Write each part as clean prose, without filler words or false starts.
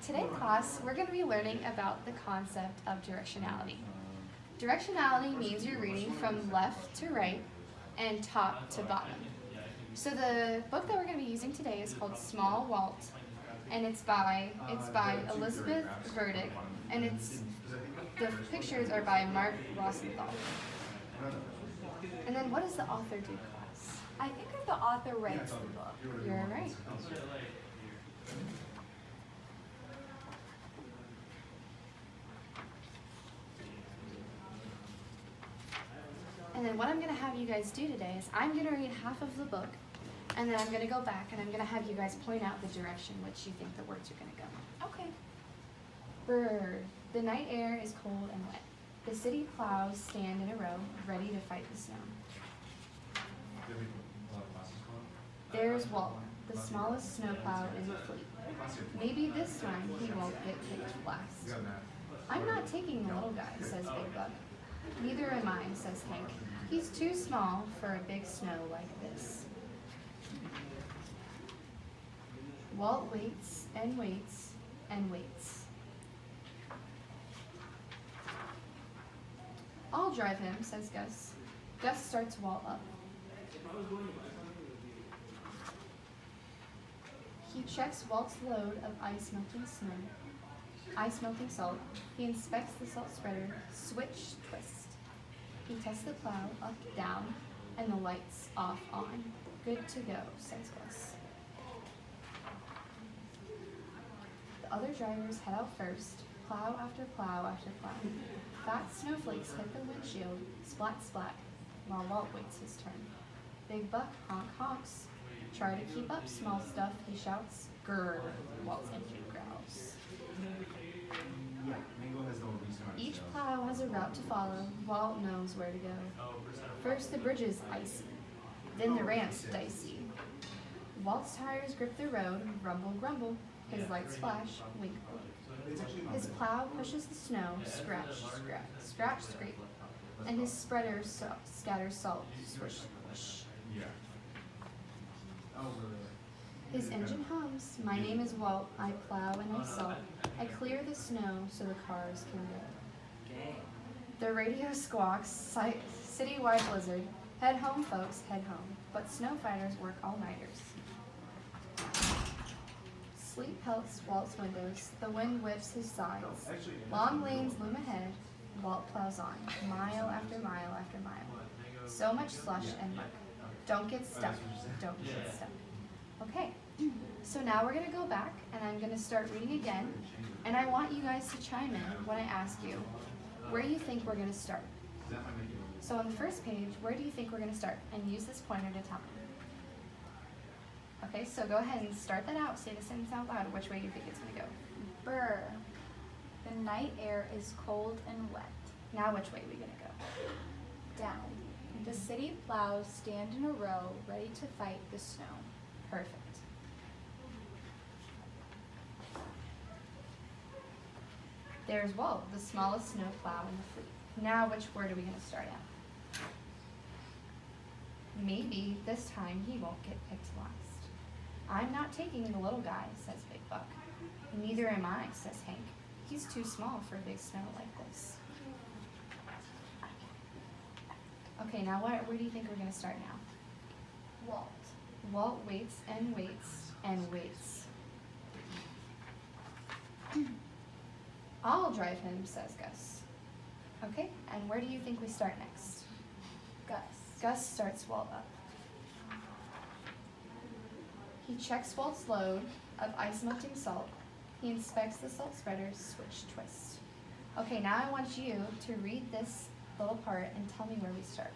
Today, class, we're going to be learning about the concept of directionality. Directionality means you're reading from left to right and top to bottom. So the book that we're going to be using today is called Small Walt, and it's by Elizabeth Verdick, and the pictures are by Mark Rosenthal. And then what does the author do, class? I think that the author writes the book. You're right. And then what I'm going to have you guys do today is I'm going to read half of the book, and then I'm going to go back and I'm going to have you guys point out the direction which you think the words are going to go. Okay. Bird. The night air is cold and wet. The city plows stand in a row, ready to fight the snow. There's Walt, the smallest snowplow in the fleet. Maybe this time he won't get picked last. I'm not taking the little guy, says Big Buck. Neither am I, says Hank. He's too small for a big snow like this. Walt waits and waits and waits. I'll drive him, says Gus. Gus starts Walt up. He checks Walt's load of ice-melting salt. He inspects the salt spreader, switch, twist. He tests the plow, up, down, and the lights off, on. Good to go, says Gus. The other drivers head out first, plow after plow after plow. Fat snowflakes hit the windshield, splat, splat, while Walt waits his turn. Big Buck honk honks. Try to keep up, small stuff, he shouts. Grrr, Walt's engine growls. Each plow has a route to follow. Walt knows where to go. First the bridges icy, then the ramps dicey. Walt's tires grip the road, rumble, grumble. His lights flash, wink, blink. His plow pushes the snow, scratch, scratch, scratch, scrape. And his spreader scatters salt, swish, swish. His engine hums. My name is Walt. I plow and I salt. I clear the snow so the cars can go. The radio squawks. Citywide blizzard. Head home, folks, head home. But snow fighters work all-nighters. Sleet pelts Walt's windows. The wind whips his sides. Long lanes loom ahead. Walt plows on, mile after mile after mile. So much slush and muck. Don't get stuck. Don't get stuck. Okay, so now we're going to go back and I'm going to start reading again, and I want you guys to chime in when I ask you, where do you think we're going to start? So on the first page, where do you think we're going to start? And use this pointer to tell me. Okay, so go ahead and start that out. Say the sentence out loud. Which way do you think it's going to go? Brr. The night air is cold and wet. Now which way are we going to go? Down. The city plows stand in a row, ready to fight the snow. Perfect. There's Walt, the smallest snowplow in the fleet. Now which word are we going to start at? Maybe this time he won't get picked last. I'm not taking the little guy, says Big Buck. Neither am I, says Hank. He's too small for a big snow like this. Okay, now where do you think we're going to start now? Walt. Walt waits and waits and waits. I'll drive him, says Gus. Okay, and where do you think we start next? Gus. Gus starts Walt up. He checks Walt's load of ice-melting salt. He inspects the salt spreaders, switch, twist. Okay, now I want you to read this little part and tell me where we start.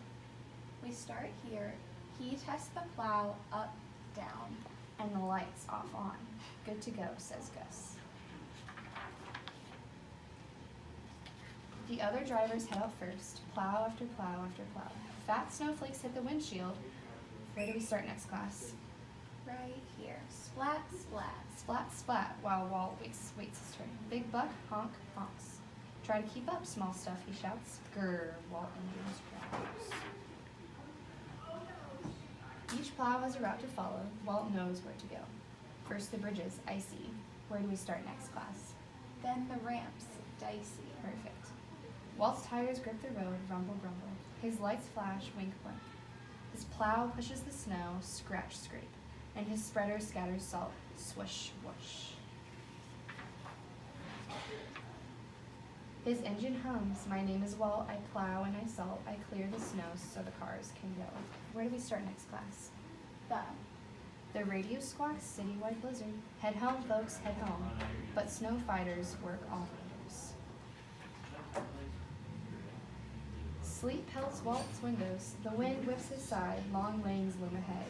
We start here. He tests the plow up, down. And the lights off, on. Good to go, says Gus. The other drivers head out first, plow after plow after plow. Fat snowflakes hit the windshield. Where do we start next, class? Right here. Splat, splat. Splat, splat, while Walt waits his turn. Big Buck honk, honks. Try to keep up, small stuff, he shouts. Grrr, Walt engines growls. Each plow has a route to follow. Walt knows where to go. First the bridges, icy. Where do we start next, class? Then the ramps, dicey. Perfect. Walt's tires grip the road, rumble, grumble. His lights flash, wink, blink. His plow pushes the snow, scratch, scrape. And his spreader scatters salt, swish, whoosh. His engine hums, my name is Walt, I plow and I salt, I clear the snow so the cars can go. Where do we start next, class? The radio squawks, citywide blizzard. Head home, folks, head home. But snow fighters work all winters. Sleet pelts Walt's windows. The wind whips his side. Long lanes loom ahead.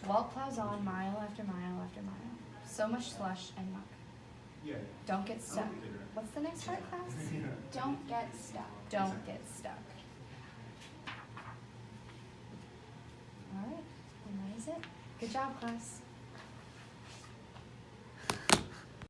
Walt plows on mile after mile after mile. So much slush and muck. Don't get stuck. What's the next part, class? Don't get stuck. Don't get stuck. All right, and that is it. Good job, class.